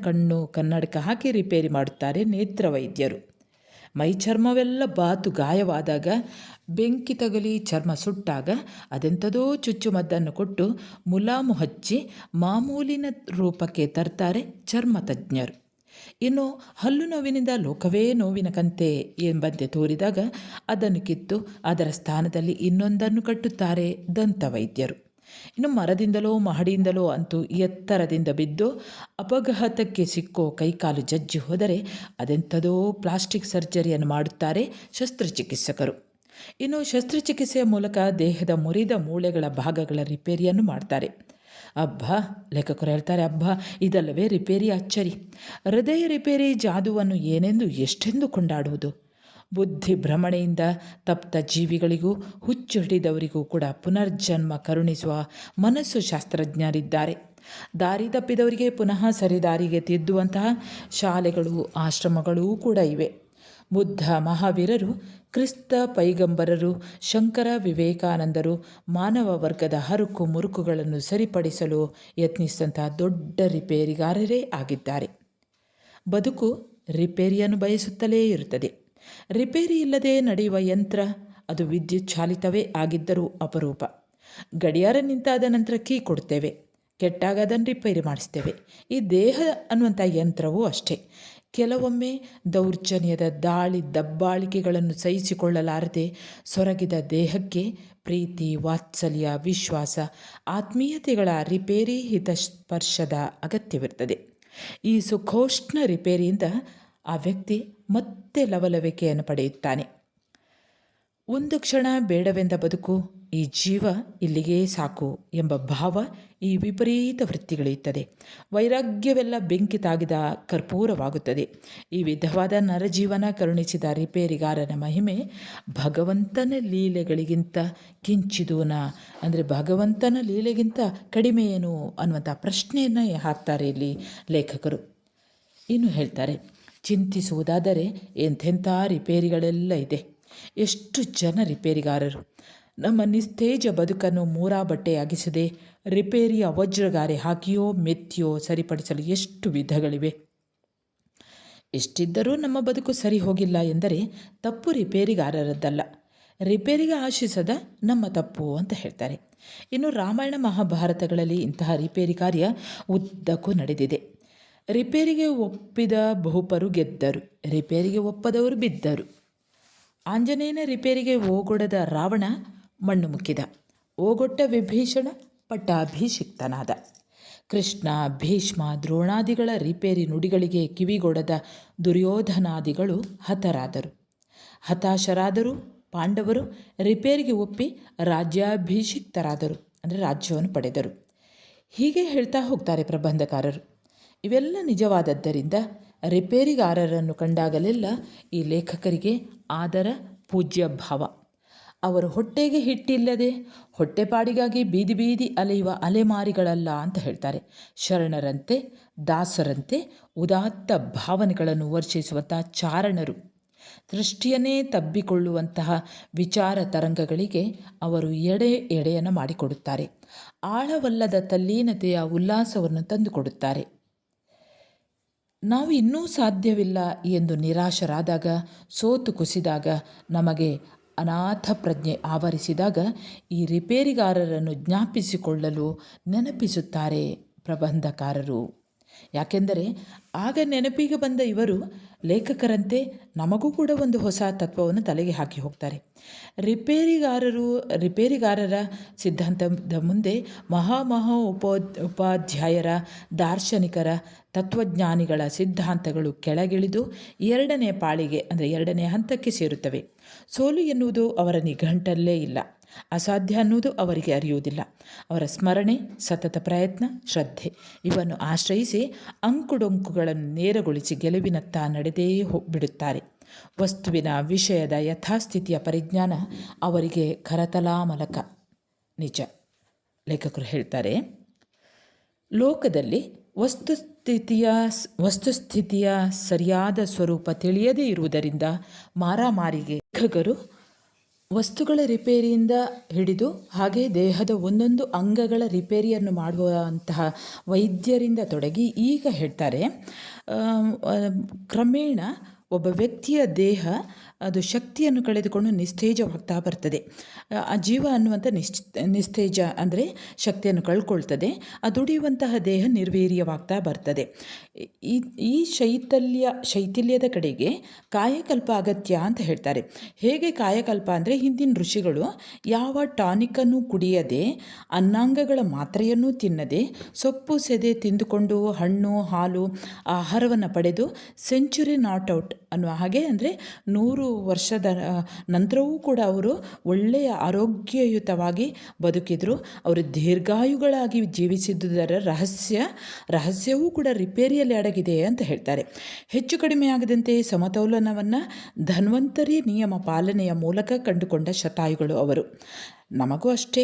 Speaker 1: ಕನ್ನಡಕ ಹಾಕಿ ರಿಪೇರಿ ಮಾಡುತ್ತಾರೆ ನೇತ್ರ ವೈದ್ಯರು. ಮೈ ಚರ್ಮವೆಲ್ಲ ಬಾತು ಗಾಯವಾದಾಗ, ಬೆಂಕಿ ತಗಲಿ ಚರ್ಮ ಸುಟ್ಟಾಗ ಅದೆಂಥದೋ ಚುಚ್ಚುಮದ್ದನ್ನು ಕೊಟ್ಟು ಮುಲಾಮು ಹಚ್ಚಿ ಮಾಮೂಲಿನ ರೂಪಕ್ಕೆ ತರ್ತಾರೆ ಚರ್ಮ ತಜ್ಞರು. ಇನ್ನು ಹಲ್ಲು ನೋವಿನಿಂದ ಲೋಕವೇ ನೋವಿನ ಕಂತೆ ಎಂಬಂತೆ ತೋರಿದಾಗ ಅದನ್ನು ಕಿತ್ತು ಅದರ ಸ್ಥಾನದಲ್ಲಿ ಇನ್ನೊಂದನ್ನು ಕಟ್ಟುತ್ತಾರೆ ದಂತ ವೈದ್ಯರು. ಇನ್ನು ಮರದಿಂದಲೋ ಮಹಡಿಯಿಂದಲೋ ಅಂತೂ ಎತ್ತರದಿಂದ ಬಿದ್ದು ಅಪಘಾತಕ್ಕೆ ಸಿಕ್ಕೋ ಕೈಕಾಲು ಜಜ್ಜಿ ಹೋದರೆ ಅದೆಂಥದೋ ಪ್ಲಾಸ್ಟಿಕ್ ಸರ್ಜರಿಯನ್ನು ಮಾಡುತ್ತಾರೆ ಶಸ್ತ್ರಚಿಕಿತ್ಸಕರು. ಇನ್ನು ಶಸ್ತ್ರಚಿಕಿತ್ಸೆಯ ಮೂಲಕ ದೇಹದ ಮುರಿದ ಮೂಳೆಗಳ ಭಾಗಗಳ ರಿಪೇರಿಯನ್ನು ಮಾಡ್ತಾರೆ. ಲೇಖಕರು ಹೇಳ್ತಾರೆ, ಇದಲ್ಲವೇ ರಿಪೇರಿ ಅಚ್ಚರಿ. ಹೃದಯ ರಿಪೇರಿ ಜಾದುವನ್ನು ಏನೆಂದು ಎಷ್ಟೆಂದು ಕೊಂಡಾಡುವುದು. ಬುದ್ಧಿ ಭ್ರಮಣೆಯಿಂದ ತಪ್ತ ಜೀವಿಗಳಿಗೂ ಹುಚ್ಚು ಹಿಡಿದವರಿಗೂ ಕೂಡ ಪುನರ್ಜನ್ಮ ಕರುಣಿಸುವ ಮನಸ್ಸು ಶಾಸ್ತ್ರಜ್ಞರಿದ್ದಾರೆ. ದಾರಿ ತಪ್ಪಿದವರಿಗೆ ಪುನಃ ಸರಿದಾರಿಗೆ ತಿದ್ದುವಂತಹ ಶಾಲೆಗಳು, ಆಶ್ರಮಗಳೂ ಕೂಡ ಇವೆ. ಬುದ್ಧ, ಮಹಾವೀರರು, ಕ್ರಿಸ್ತ ಪೈಗಂಬರರು, ಶಂಕರ, ವಿವೇಕಾನಂದರು ಮಾನವ ವರ್ಗದ ಹರುಕು ಮುರುಕುಗಳನ್ನು ಸರಿಪಡಿಸಲು ಯತ್ನಿಸಿದಂತಹ ದೊಡ್ಡ ರಿಪೇರಿಗಾರರೇ ಆಗಿದ್ದಾರೆ. ಬದುಕು ರಿಪೇರಿಯನ್ನು ಬಯಸುತ್ತಲೇ ಇರುತ್ತದೆ. ರಿಪೇರಿ ಇಲ್ಲದೆ ನಡೆಯುವ ಯಂತ್ರ ಅದು ವಿದ್ಯುತ್ ಚಾಲಿತವೇ ಆಗಿದ್ದರೂ ಅಪರೂಪ. ಗಡಿಯಾರ ನಿಂತಾದ ನಂತರ ಕೀ ಕೊಡ್ತೇವೆ, ಕೆಟ್ಟಾಗ ಅದನ್ನು ರಿಪೇರಿ ಮಾಡಿಸ್ತೇವೆ. ಈ ದೇಹ ಅನ್ನುವಂಥ ಯಂತ್ರವೂ ಅಷ್ಟೇ. ಕೆಲವೊಮ್ಮೆ ದೌರ್ಜನ್ಯದ ದಬ್ಬಾಳಿಕೆಗಳನ್ನು ಸಹಿಸಿಕೊಳ್ಳಲಾರದೆ ಸೊರಗಿದ ದೇಹಕ್ಕೆ ಪ್ರೀತಿ, ವಾತ್ಸಲ್ಯ, ವಿಶ್ವಾಸ, ಆತ್ಮೀಯತೆಗಳ ರಿಪೇರಿ ಹಿತಸ್ಪರ್ಶದ ಅಗತ್ಯವಿರ್ತದೆ. ಈ ಸುಖೋಷ್ಣ ರಿಪೇರಿಯಿಂದ ಆ ವ್ಯಕ್ತಿ ಮತ್ತೆ ಲವಲವಿಕೆಯನ್ನು ಪಡೆಯುತ್ತಾನೆ. ಒಂದು ಕ್ಷಣ ಬೇಡವೆಂದ ಬದುಕು, ಈ ಜೀವ ಇಲ್ಲಿಗೇ ಸಾಕು ಎಂಬ ಭಾವ ಈ ವಿಪರೀತ ವೃತ್ತಿಗಳಿರುತ್ತದೆ. ವೈರಾಗ್ಯವೆಲ್ಲ ಬೆಂಕಿ ತಾಗಿದ ಕರ್ಪೂರವಾಗುತ್ತದೆ. ಈ ವಿಧವಾದ ನರಜೀವನ ಕರುಣಿಸಿದ ರಿಪೇರಿಗಾರನ ಮಹಿಮೆ ಭಗವಂತನ ಲೀಲೆಗಳಿಗಿಂತ ಕಿಂಚಿದೂನ, ಅಂದರೆ ಭಗವಂತನ ಲೀಲೆಗಿಂತ ಕಡಿಮೆ ಏನು ಅನ್ನುವಂಥ ಪ್ರಶ್ನೆಯನ್ನು ಹಾಕ್ತಾರೆ ಇಲ್ಲಿ ಲೇಖಕರು. ಇನ್ನು ಹೇಳ್ತಾರೆ, ಚಿಂತಿಸುವುದಾದರೆ ಎಂಥೆಂಥ ರಿಪೇರಿಗಳೆಲ್ಲ ಇದೆ. ಎಷ್ಟು ಜನ ರಿಪೇರಿಗಾರರು. ನಮ್ಮ ನಿಸ್ತೇಜ ಬದುಕನ್ನು ಮೂರಾ ಬಟ್ಟೆಯಾಗಿಸದೆ ರಿಪೇರಿಯ ವಜ್ರಗಾರೆ ಹಾಕಿಯೋ ಮೆತ್ತಿಯೋ ಸರಿಪಡಿಸಲು ಎಷ್ಟು ವಿಧಗಳಿವೆ. ಎಷ್ಟಿದ್ದರೂ ನಮ್ಮ ಬದುಕು ಸರಿ ಹೋಗಿಲ್ಲ ಎಂದರೆ ತಪ್ಪು ರಿಪೇರಿಗಾರರದ್ದಲ್ಲ, ರಿಪೇರಿಗೆ ಆಶಿಸದ ನಮ್ಮ ತಪ್ಪು ಅಂತ ಹೇಳ್ತಾರೆ. ಇನ್ನು ರಾಮಾಯಣ ಮಹಾಭಾರತಗಳಲ್ಲಿ ಇಂತಹ ರಿಪೇರಿ ಕಾರ್ಯ ಉದ್ದಕ್ಕೂ ನಡೆದಿದೆ. ರಿಪೇರಿಗೆ ಒಪ್ಪಿದ ಬಹುಪರು ಗೆದ್ದರು, ರಿಪೇರಿಗೆ ಒಪ್ಪದವರು ಬಿದ್ದರು. ಆಂಜನೇಯನ ರಿಪೇರಿಗೆ ಓಗೊಡದ ರಾವಣ ಮಣ್ಣು ಮುಕ್ಕಿದ, ಓಗೊಟ್ಟ ವಿಭೀಷಣ ಪಟ್ಟಾಭಿಷಿಕ್ತನಾದ. ಕೃಷ್ಣ, ಭೀಷ್ಮ, ದ್ರೋಣಾದಿಗಳ ರಿಪೇರಿ ನುಡಿಗಳಿಗೆ ಕಿವಿಗೊಡದ ದುರ್ಯೋಧನಾದಿಗಳು ಹತರಾದರು. ಹತಾಶರಾದರೂ ಪಾಂಡವರು ರಿಪೇರಿಗೆ ಒಪ್ಪಿ ರಾಜ್ಯಾಭಿಷಿಕ್ತರಾದರು, ಅಂದರೆ ರಾಜ್ಯವನ್ನು ಪಡೆದರು. ಹೀಗೆ ಹೇಳ್ತಾ ಹೋಗ್ತಾರೆ ಪ್ರಬಂಧಕಾರರು. ಇವೆಲ್ಲ ನಿಜವಾದದ್ದರಿಂದ ರಿಪೇರಿಗಾರರನ್ನು ಕಂಡಾಗಲೆಲ್ಲ ಈ ಲೇಖಕರಿಗೆ ಆದರ, ಪೂಜ್ಯ ಭಾವ. ಅವರು ಹೊಟ್ಟೆಗೆ ಹಿಟ್ಟಿಲ್ಲದೆ ಹೊಟ್ಟೆಪಾಡಿಗಾಗಿ ಬೀದಿ ಬೀದಿ ಅಲೆಯುವ ಅಲೆಮಾರಿಗಳಲ್ಲ ಅಂತ ಹೇಳ್ತಾರೆ. ಶರಣರಂತೆ, ದಾಸರಂತೆ ಉದಾತ್ತ ಭಾವನೆಗಳನ್ನು ವರ್ಷಿಸುವಂತಹ ಚಾರಣರು. ದೃಷ್ಟಿಯನ್ನೇ ತಬ್ಬಿಕೊಳ್ಳುವಂತಹ ವಿಚಾರ ತರಂಗಗಳಿಗೆ ಅವರು ಎಡೆಯನ್ನು ಮಾಡಿಕೊಡುತ್ತಾರೆ. ಆಳವಲ್ಲದ ತಲ್ಲೀನತೆಯ ಉಲ್ಲಾಸವನ್ನು ತಂದುಕೊಡುತ್ತಾರೆ. ನಾವು ಇನ್ನೂ ಸಾಧ್ಯವಿಲ್ಲ ಎಂದು ನಿರಾಶರಾದಾಗ, ಸೋತು ಕುಸಿದಾಗ, ನಮಗೆ ಅನಾಥ ಪ್ರಜ್ಞೆ ಆವರಿಸಿದಾಗ ಈ ರಿಪೇರಿಗಾರರನ್ನು ಜ್ಞಾಪಿಸಿಕೊಳ್ಳಲು ನೆನಪಿಸುತ್ತಾರೆ ಪ್ರಬಂಧಕಾರರು. ಯಾಕೆಂದರೆ ಆಗ ನೆನಪಿಗೆ ಬಂದ ಇವರು ಲೇಖಕರಂತೆ ನಮಗೂ ಕೂಡ ಒಂದು ಹೊಸ ತತ್ವವನ್ನು ತಲೆಗೆ ಹಾಕಿ ಹೋಗ್ತಾರೆ. ರಿಪೇರಿಗಾರರ ಸಿದ್ಧಾಂತದ ಮುಂದೆ ಉಪಾಧ್ಯಾಯರ, ದಾರ್ಶನಿಕರ, ತತ್ವಜ್ಞಾನಿಗಳ ಸಿದ್ಧಾಂತಗಳು ಕೆಳಗಿಳಿದು ಎರಡನೇ ಪಾಳಿಗೆ ಅಂದರೆ ಎರಡನೇ ಹಂತಕ್ಕೆ ಸೇರುತ್ತವೆ. ಸೋಲು ಎನ್ನುವುದು ಅವರ ನಿಘಂಟಲ್ಲೇ ಇಲ್ಲ, ಅಸಾಧ್ಯ ಅನ್ನುವುದು ಅವರಿಗೆ ಅರಿಯುವುದಿಲ್ಲ. ಅವರ ಸ್ಮರಣೆ, ಸತತ ಪ್ರಯತ್ನ, ಶ್ರದ್ಧೆ ಇವನ್ನು ಆಶ್ರಯಿಸಿ ಅಂಕುಡೊಂಕುಗಳನ್ನು ನೇರಗೊಳಿಸಿ ಗೆಲುವಿನತ್ತ ನಡೆದೇ ಬಿಡುತ್ತಾರೆ. ವಸ್ತುವಿನ ವಿಷಯದ ಯಥಾಸ್ಥಿತಿಯ ಪರಿಜ್ಞಾನ ಅವರಿಗೆ ಕರತಲಾಮಲಕ. ನಿಜ. ಲೇಖಕರು ಹೇಳ್ತಾರೆ, ಲೋಕದಲ್ಲಿ ವಸ್ತುಸ್ಥಿತಿಯ ಸರಿಯಾದ ಸ್ವರೂಪ ತಿಳಿಯದೇ ಇರುವುದರಿಂದ ಮಾರಾಮಾರಿಗೆ ಲೇಖಕರು ವಸ್ತುಗಳ ರಿಪೇರಿಯಿಂದ ಹಿಡಿದು ಹಾಗೆ ದೇಹದ ಒಂದೊಂದು ಅಂಗಗಳ ರಿಪೇರಿಯನ್ನು ಮಾಡುವಂತಹ ವೈದ್ಯರಿಂದ ತೊಡಗಿ ಈಗ ಹೇಳ್ತಾರೆ, ಕ್ರಮೇಣ ಒಬ್ಬ ವ್ಯಕ್ತಿಯ ದೇಹ ಅದು ಶಕ್ತಿಯನ್ನು ಕಳೆದುಕೊಂಡು ನಿಸ್ತೇಜವಾಗ್ತಾ ಬರ್ತದೆ. ಆ ಜೀವ ಅನ್ನುವಂಥ ನಿಸ್ತೇಜ ಅಂದರೆ ಶಕ್ತಿಯನ್ನು ಕಳ್ಕೊಳ್ತದೆ. ಆ ದುಡಿಯುವಂತಹ ದೇಹ ನಿರ್ವೀರ್ಯವಾಗ್ತಾ ಬರ್ತದೆ. ಈ ಶೈಥಿಲ್ಯದ ಕಡೆಗೆ ಕಾಯಕಲ್ಪ ಅಗತ್ಯ ಅಂತ ಹೇಳ್ತಾರೆ. ಹೇಗೆ ಕಾಯಕಲ್ಪ ಅಂದರೆ ಹಿಂದಿನ ಋಷಿಗಳು ಯಾವ ಟಾನಿಕನ್ನು ಕುಡಿಯದೆ, ಅನ್ನಾಂಗಗಳ ಮಾತ್ರೆಯನ್ನು ತಿನ್ನದೆ, ಸೊಪ್ಪು ಸೆದೆ ತಿಂದುಕೊಂಡು ಹಣ್ಣು ಹಾಲು ಆಹಾರವನ್ನು ಪಡೆದು ಸೆಂಚುರಿ ನಾಟ್ ಔಟ್ ಅನ್ನುವ ಹಾಗೆ, ಅಂದರೆ 100 ವರ್ಷದ ನಂತರವೂ ಕೂಡ ಅವರು ಒಳ್ಳೆಯ ಆರೋಗ್ಯಯುತವಾಗಿ ಬದುಕಿದ್ರು. ಅವರು ದೀರ್ಘಾಯುಗಳಾಗಿ ಜೀವಿಸಿದ್ದುದರ ರಹಸ್ಯವೂ ಕೂಡ ರಿಪೇರಿಯಲ್ಲಿ ಅಡಗಿದೆ ಅಂತ ಹೇಳ್ತಾರೆ. ಹೆಚ್ಚು ಕಡಿಮೆ ಆಗದಂತೆ ಸಮತೋಲನವನ್ನು ಧನ್ವಂತರಿ ನಿಯಮ ಪಾಲನೆಯ ಮೂಲಕ ಕಂಡುಕೊಂಡ ಶತಾಯುಗಳು ಅವರು. ನಮಗೂ ಅಷ್ಟೇ,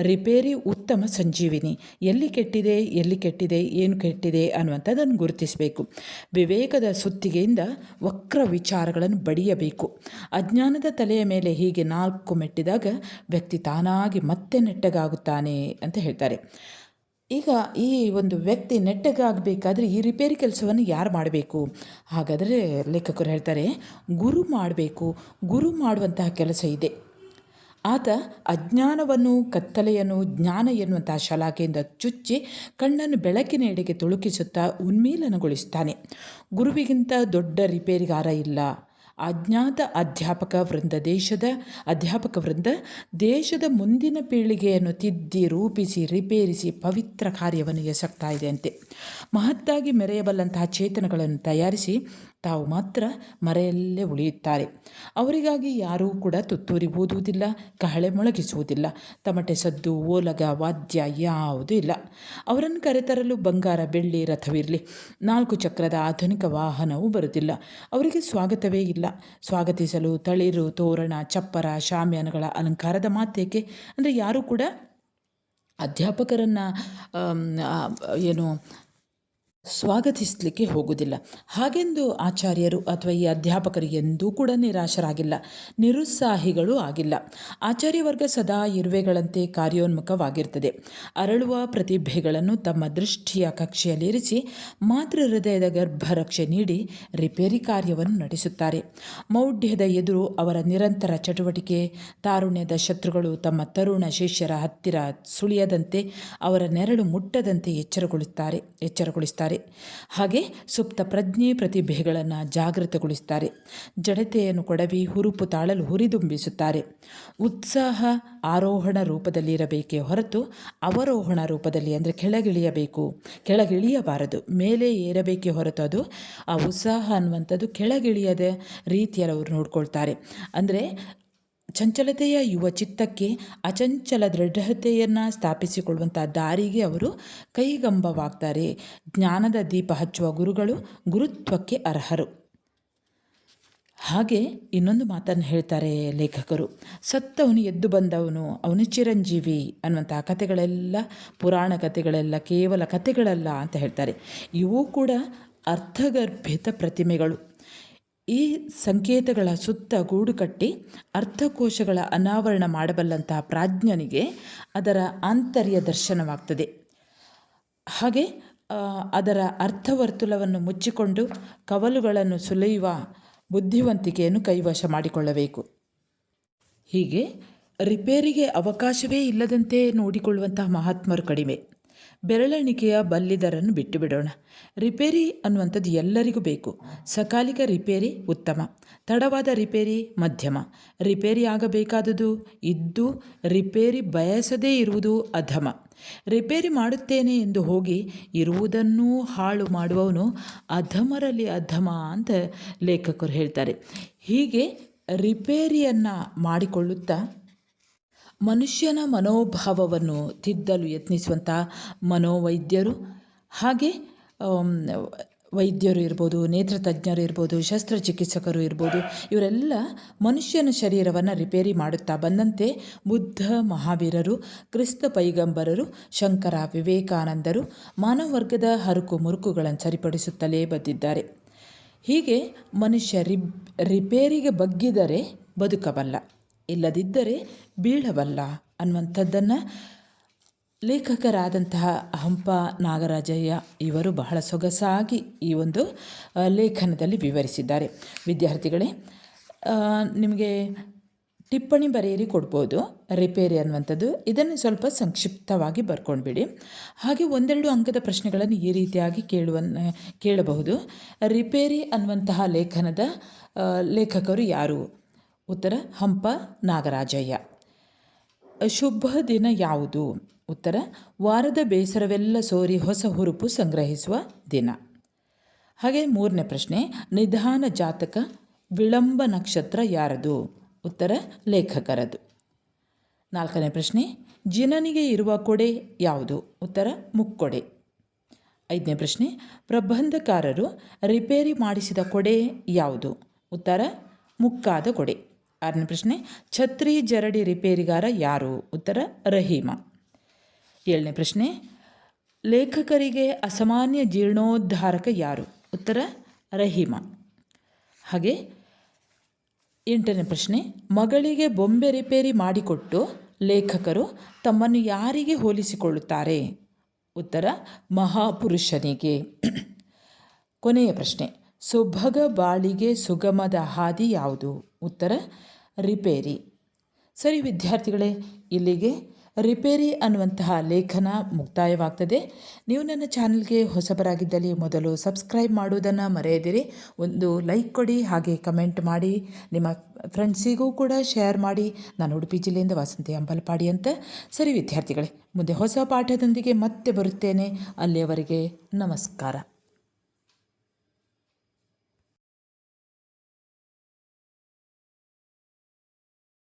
Speaker 1: ರಿಪೇರಿ ಉತ್ತಮ ಸಂಜೀವಿನಿ. ಎಲ್ಲಿ ಕೆಟ್ಟಿದೆ, ಏನು ಕೆಟ್ಟಿದೆ ಅನ್ನುವಂಥದ್ದನ್ನು ಗುರುತಿಸಬೇಕು. ವಿವೇಕದ ಸುತ್ತಿಗೆಯಿಂದ ವಕ್ರ ವಿಚಾರಗಳನ್ನು ಬಡಿಯಬೇಕು. ಅಜ್ಞಾನದ ತಲೆಯ ಮೇಲೆ ಹೀಗೆ 4 ಮೆಟ್ಟಿದಾಗ ವ್ಯಕ್ತಿ ತಾನಾಗಿ ಮತ್ತೆ ನೆಟ್ಟಗಾಗುತ್ತಾನೆ ಅಂತ ಹೇಳ್ತಾರೆ. ಈಗ ಈ ಒಂದು ವ್ಯಕ್ತಿ ನೆಟ್ಟಗಾಗಬೇಕಾದ್ರೆ ಈ ರಿಪೇರಿ ಕೆಲಸವನ್ನು ಯಾರು ಮಾಡಬೇಕು? ಹಾಗಾದರೆ ಲೇಖಕರು ಹೇಳ್ತಾರೆ, ಗುರು ಮಾಡಬೇಕು. ಗುರು ಮಾಡುವಂತಹ ಕೆಲಸ ಇದೆ. ಆತ ಅಜ್ಞಾನವನ್ನು, ಕತ್ತಲೆಯನ್ನು ಜ್ಞಾನ ಎನ್ನುವಂತಹ ಶಲಾಕೆಯಿಂದ ಚುಚ್ಚಿ ಕಣ್ಣನ್ನು ಬೆಳಕಿನ ಎಡೆಗೆ ತುಳುಕಿಸುತ್ತಾ ಉನ್ಮೀಲನಗೊಳಿಸುತ್ತಾನೆ. ಗುರುವಿಗಿಂತ ದೊಡ್ಡ ರಿಪೇರಿಗಾರ ಇಲ್ಲ. ಅಜ್ಞಾತ ಅಧ್ಯಾಪಕ ವೃಂದ ದೇಶದ ಮುಂದಿನ ಪೀಳಿಗೆಯನ್ನು ತಿದ್ದಿ ರೂಪಿಸಿ ರಿಪೇರಿಸಿ ಪವಿತ್ರ ಕಾರ್ಯವನ್ನು ಎಸಗ್ತಾ ಇದೆ ಅಂತೆ. ಮಹತ್ತಾಗಿ ಮೆರೆಯಬಲ್ಲಂತಹ ಚೇತನಗಳನ್ನು ತಯಾರಿಸಿ ತಾವು ಮಾತ್ರ ಮರೆಯಲ್ಲೇ ಉಳಿಯುತ್ತಾರೆ. ಅವರಿಗಾಗಿ ಯಾರೂ ಕೂಡ ತುತ್ತೂರಿ ಊದುವುದಿಲ್ಲ, ಕಹಳೆ ಮೊಳಗಿಸುವುದಿಲ್ಲ, ತಮಟೆ ಸದ್ದು, ಓಲಗ, ವಾದ್ಯ ಯಾವುದೂ ಇಲ್ಲ. ಅವರನ್ನು ಕರೆತರಲು ಬಂಗಾರ ಬೆಳ್ಳಿ ರಥವಿರಲಿ, 4 ಚಕ್ರದ ಆಧುನಿಕ ವಾಹನವೂ ಬರುತ್ತಿಲ್ಲ. ಅವರಿಗೆ ಸ್ವಾಗತವೇ ಇಲ್ಲ. ಸ್ವಾಗತಿಸಲು ತಳಿರು, ತೋರಣ, ಚಪ್ಪರ, ಶಾಮ್ಯಾನಗಳ ಅಲಂಕಾರದ ಮಾತೇಕೆ? ಅಂದರೆ ಯಾರೂ ಕೂಡ ಅಧ್ಯಾಪಕರನ್ನು ಸ್ವಾಗತಿಸಲಿಕ್ಕೆ ಹೋಗುವುದಿಲ್ಲ. ಹಾಗೆಂದು ಆಚಾರ್ಯರು ಅಥವಾ ಈ ಅಧ್ಯಾಪಕರು ಎಂದೂ ಕೂಡ ನಿರಾಶರಾಗಿಲ್ಲ, ನಿರುತ್ಸಾಹಿಗಳೂ ಆಗಿಲ್ಲ. ಆಚಾರ್ಯವರ್ಗ ಸದಾ ಇರುವೆಗಳಂತೆ ಕಾರ್ಯೋನ್ಮುಖವಾಗಿರ್ತದೆ. ಅರಳುವ ಪ್ರತಿಭೆಗಳನ್ನು ತಮ್ಮ ದೃಷ್ಟಿಯ ಕಕ್ಷೆಯಲ್ಲಿರಿಸಿ ಮಾತೃ ಹೃದಯದ ಗರ್ಭರಕ್ಷೆ ನೀಡಿ ರಿಪೇರಿ ಕಾರ್ಯವನ್ನು ನಡೆಸುತ್ತಾರೆ. ಮೌಢ್ಯದ ಎದುರು ಅವರ ನಿರಂತರ ಚಟುವಟಿಕೆ, ತಾರುಣ್ಯದ ಶತ್ರುಗಳು ತಮ್ಮ ತರುಣ ಶಿಷ್ಯರ ಹತ್ತಿರ ಸುಳಿಯದಂತೆ, ಅವರ ನೆರಳು ಮುಟ್ಟದಂತೆ ಎಚ್ಚರಗೊಳಿಸ್ತಾರೆ. ಹಾಗೆ ಸುಪ್ತ ಪ್ರಜ್ಞೆ ಪ್ರತಿಭೆಗಳನ್ನು ಜಾಗೃತಗೊಳಿಸ್ತಾರೆ. ಜಡತೆಯನ್ನು ಕೊಡವಿ ಹುರುಪು ತಾಳಲು ಹುರಿದುಂಬಿಸುತ್ತಾರೆ. ಉತ್ಸಾಹ ಆರೋಹಣ ರೂಪದಲ್ಲಿ ಇರಬೇಕೇ ಹೊರತು ಅವರೋಹಣ ರೂಪದಲ್ಲಿ, ಅಂದರೆ ಕೆಳಗಿಳಿಯಬಾರದು, ಮೇಲೆ ಏರಬೇಕೇ ಹೊರತು ಅದು ಆ ಉತ್ಸಾಹ ಅನ್ನುವಂಥದ್ದು ಕೆಳಗಿಳಿಯದ ರೀತಿಯಲ್ಲಿ ಅವರು ನೋಡ್ಕೊಳ್ತಾರೆ. ಅಂದರೆ ಚಂಚಲತೆಯ ಯುವ ಚಿತ್ತಕ್ಕೆ ಅಚಂಚಲ ದೃಢತೆಯನ್ನು ಸ್ಥಾಪಿಸಿಕೊಳ್ಳುವಂಥ ದಾರಿಗೆ ಅವರು ಕೈಗಂಬವಾಗ್ತಾರೆ. ಜ್ಞಾನದ ದೀಪ ಹಚ್ಚುವ ಗುರುಗಳು ಗುರುತ್ವಕ್ಕೆ ಅರ್ಹರು. ಹಾಗೆ ಇನ್ನೊಂದು ಮಾತನ್ನು ಹೇಳ್ತಾರೆ ಲೇಖಕರು, ಸತ್ತವನು ಎದ್ದು ಬಂದವನು, ಅವನು ಚಿರಂಜೀವಿ ಅನ್ನುವಂತಹ ಕಥೆಗಳೆಲ್ಲ ಪುರಾಣ ಕಥೆಗಳೆಲ್ಲ ಕೇವಲ ಕಥೆಗಳಲ್ಲ ಅಂತ ಹೇಳ್ತಾರೆ. ಇವು ಕೂಡ ಅರ್ಥಗರ್ಭಿತ ಪ್ರತಿಮೆಗಳು. ಈ ಸಂಕೇತಗಳ ಸುತ್ತ ಗೂಡು ಕಟ್ಟಿ ಅರ್ಥಕೋಶಗಳ ಅನಾವರಣ ಮಾಡಬಲ್ಲಂತಹ ಪ್ರಾಜ್ಞನಿಗೆ ಅದರ ಆಂತರ್ಯ ದರ್ಶನವಾಗ್ತದೆ. ಹಾಗೆ ಅದರ ಅರ್ಥವರ್ತುಲವನ್ನು ಮುಚ್ಚಿಕೊಂಡು ಕವಲುಗಳನ್ನು ಸುಲಿಯುವ ಬುದ್ಧಿವಂತಿಕೆಯನ್ನು ಕೈವಶ ಮಾಡಿಕೊಳ್ಳಬೇಕು. ಹೀಗೆ ರಿಪೇರಿಗೆ ಅವಕಾಶವೇ ಇಲ್ಲದಂತೆ ನೋಡಿಕೊಳ್ಳುವಂತಹ ಮಹಾತ್ಮರು ಕಡಿಮೆ. ಬೆರಳೆಣಿಕೆಯ ಬಲ್ಲಿದರನ್ನು ಬಿಟ್ಟು ಬಿಡೋಣ. ರಿಪೇರಿ ಅನ್ನುವಂಥದ್ದು ಎಲ್ಲರಿಗೂ ಬೇಕು. ಸಕಾಲಿಕ ರಿಪೇರಿ ಉತ್ತಮ, ತಡವಾದ ರಿಪೇರಿ ಮಧ್ಯಮ. ರಿಪೇರಿ ಆಗಬೇಕಾದುದು ಇದ್ದು ರಿಪೇರಿ ಬಯಸದೇ ಇರುವುದು ಅಧಮ. ರಿಪೇರಿ ಮಾಡುತ್ತೇನೆ ಎಂದು ಹೋಗಿ ಇರುವುದನ್ನೂ ಹಾಳು ಮಾಡುವವನು ಅಧಮರಲ್ಲಿ ಅಧಮ ಅಂತ ಲೇಖಕರು ಹೇಳ್ತಾರೆ. ಹೀಗೆ ರಿಪೇರಿಯನ್ನು ಮಾಡಿಕೊಳ್ಳುತ್ತಾ ಮನುಷ್ಯನ ಮನೋಭಾವವನ್ನು ತಿದ್ದಲು ಯತ್ನಿಸುವಂಥ ಮನೋವೈದ್ಯರು, ಹಾಗೆ ವೈದ್ಯರು ಇರ್ಬೋದು, ನೇತ್ರತಜ್ಞರು ಇರ್ಬೋದು, ಶಸ್ತ್ರಚಿಕಿತ್ಸಕರು ಇರ್ಬೋದು, ಇವರೆಲ್ಲ ಮನುಷ್ಯನ ಶರೀರವನ್ನು ರಿಪೇರಿ ಮಾಡುತ್ತಾ ಬಂದಂತೆ ಬುದ್ಧ, ಮಹಾವೀರರು, ಕ್ರಿಸ್ತ ಪೈಗಂಬರರು, ಶಂಕರ, ವಿವೇಕಾನಂದರು ಮಾನವ ವರ್ಗದ ಹರಕು ಮುರುಕುಗಳನ್ನು ಸರಿಪಡಿಸುತ್ತಲೇ ಬಂದಿದ್ದಾರೆ. ಹೀಗೆ ಮನುಷ್ಯ ರಿಪೇರಿಗೆ ಬಗ್ಗಿದರೆ ಬದುಕಬಲ್ಲ, ಇಲ್ಲದಿದ್ದರೆ ಬೀಳಬಲ್ಲ ಅನ್ನುವಂಥದ್ದನ್ನು ಲೇಖಕರಾದಂತಹ ಹಂಪ ನಾಗರಾಜಯ್ಯ ಇವರು ಬಹಳ ಸೊಗಸಾಗಿ ಈ ಒಂದು ಲೇಖನದಲ್ಲಿ ವಿವರಿಸಿದ್ದಾರೆ. ವಿದ್ಯಾರ್ಥಿಗಳೇ, ನಿಮಗೆ ಟಿಪ್ಪಣಿ ಬರೆಯಿರಿ ಕೊಡ್ಬೋದು ರಿಪೇರಿ ಅನ್ನುವಂಥದ್ದು. ಇದನ್ನು ಸ್ವಲ್ಪ ಸಂಕ್ಷಿಪ್ತವಾಗಿ ಬರ್ಕೊಂಡ್ಬಿಡಿ. ಹಾಗೆ ಒಂದೆರಡು ಅಂಕದ ಪ್ರಶ್ನೆಗಳನ್ನು ಈ ರೀತಿಯಾಗಿ ಕೇಳಬಹುದು. ರಿಪೇರಿ ಅನ್ನುವಂತಹ ಲೇಖನದ ಲೇಖಕರು ಯಾರು? ಉತ್ತರ ಹಂಪ ನಾಗರಾಜಯ್ಯ. ಶುಭ ದಿನ ಯಾವುದು? ಉತ್ತರ ವಾರದ ಬೇಸರವೆಲ್ಲ ಸೋರಿ ಹೊಸ ಹುರುಪು ಸಂಗ್ರಹಿಸುವ ದಿನ. ಹಾಗೆ ಮೂರನೇ ಪ್ರಶ್ನೆ, ನಿಧಾನ ಜಾತಕ ವಿಳಂಬ ನಕ್ಷತ್ರ ಯಾರದು? ಉತ್ತರ ಲೇಖಕರದು. ನಾಲ್ಕನೇ ಪ್ರಶ್ನೆ, ಜಿನನಿಗೆ ಇರುವ ಕೊಡೆ ಯಾವುದು? ಉತ್ತರ ಮುಕ್ಕೊಡೆ. ಐದನೇ ಪ್ರಶ್ನೆ, ಪ್ರಬಂಧಕಾರರು ರಿಪೇರಿ ಮಾಡಿಸಿದ ಕೊಡೆ ಯಾವುದು? ಉತ್ತರ ಮುಕ್ಕಾದ ಕೊಡೆ. ಆರನೇ ಪ್ರಶ್ನೆ, ಛತ್ರಿ ಜರಡಿ ರಿಪೇರಿಗಾರ ಯಾರು? ಉತ್ತರ ರಹೀಮ. ಏಳನೇ ಪ್ರಶ್ನೆ, ಲೇಖಕರಿಗೆ ಅಸಾಮಾನ್ಯ ಜೀರ್ಣೋದ್ಧಾರಕ ಯಾರು? ಉತ್ತರ ರಹೀಮ. ಹಾಗೆ ಎಂಟನೇ ಪ್ರಶ್ನೆ, ಮಗಳಿಗೆ ಬೊಂಬೆ ರಿಪೇರಿ ಮಾಡಿಕೊಟ್ಟು ಲೇಖಕರು ತಮ್ಮನ್ನು ಯಾರಿಗೆ ಹೋಲಿಸಿಕೊಳ್ಳುತ್ತಾರೆ? ಉತ್ತರ ಮಹಾಪುರುಷನಿಗೆ. ಕೊನೆಯ ಪ್ರಶ್ನೆ, ಸೊಬಗ ಬಾಳಿಗೆ ಸುಗಮದ ಹಾದಿ ಯಾವುದು? ಉತ್ತರ ರಿಪೇರಿ. ಸರಿ ವಿದ್ಯಾರ್ಥಿಗಳೇ, ಇಲ್ಲಿಗೆ ರಿಪೇರಿ ಅನ್ನುವಂತಹ ಲೇಖನ ಮುಕ್ತಾಯವಾಗ್ತದೆ. ನೀವು ನನ್ನ ಚಾನಲ್ಗೆ ಹೊಸಬರಾಗಿದ್ದಲ್ಲಿ ಮೊದಲು ಸಬ್ಸ್ಕ್ರೈಬ್ ಮಾಡುವುದನ್ನು ಮರೆಯದಿರಿ. ಒಂದು ಲೈಕ್ ಕೊಡಿ, ಹಾಗೆ ಕಮೆಂಟ್ ಮಾಡಿ, ನಿಮ್ಮ ಫ್ರೆಂಡ್ಸಿಗೂ ಕೂಡ ಶೇರ್ ಮಾಡಿ. ನಾನು ಉಡುಪಿ ಜಿಲ್ಲೆಯಿಂದ ವಾಸಂತಿ ಅಂಬಲ್ಪಾಡಿ ಅಂತ. ಸರಿ ವಿದ್ಯಾರ್ಥಿಗಳೇ, ಮುಂದೆ ಹೊಸ ಪಾಠದೊಂದಿಗೆ ಮತ್ತೆ ಬರುತ್ತೇನೆ. ಅಲ್ಲಿಯವರೆಗೆ ನಮಸ್ಕಾರ.